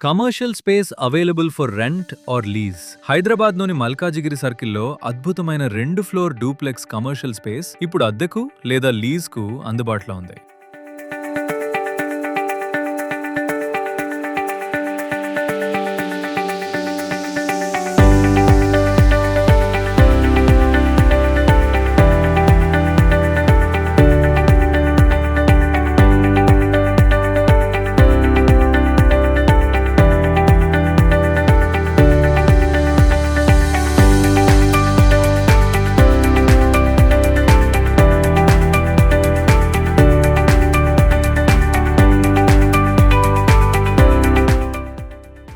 Commercial space available for rent are lease. హైదరాబాద్లోని మల్కాజిగిరి సర్కిల్లో అద్భుతమైన 2 ఫ్లోర్ డూప్లెక్స్ కమర్షియల్ స్పేస్ ఇప్పుడు అద్దెకు లేదా లీజ్కు అందుబాటులో ఉంది.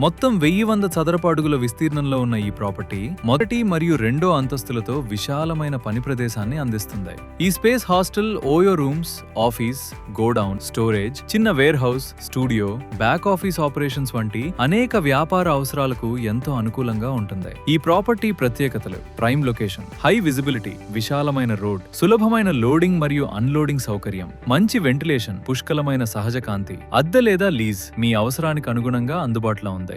మొత్తం 1100 చదరపు అడుగుల విస్తీర్ణంలో ఉన్న ఈ ప్రాపర్టీ మొదటి మరియు రెండో అంతస్తులతో విశాలమైన పని ప్రదేశాన్ని అందిస్తుంది. ఈ space hostel, OYO rooms, office, godown, storage, చిన్న warehouse, studio, back office operations వంటి అనేక వ్యాపార అవసరాలకు ఎంతో అనుకూలంగా ఉంటుంది. ఈ ప్రాపర్టీ ప్రత్యేకతలు: ప్రైమ్ లొకేషన్, హై విజిబిలిటీ, విశాలమైన రోడ్, సులభమైన లోడింగ్ మరియు అన్లోడింగ్ సౌకర్యం, మంచి వెంటిలేషన్, పుష్కలమైన సహజ కాంతి. అద్దె లేదా లీజ్ మీ అవసరానికి అనుగుణంగా అందుబాటులో ఉంది.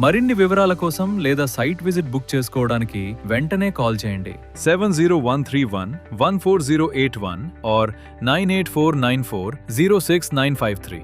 మరిన్ని వివరాల కోసం లేదా సైట్ విజిట్ బుక్ చేసుకోవడానికి వెంటనే కాల్ చేయండి 7013114081 or 98494 06953.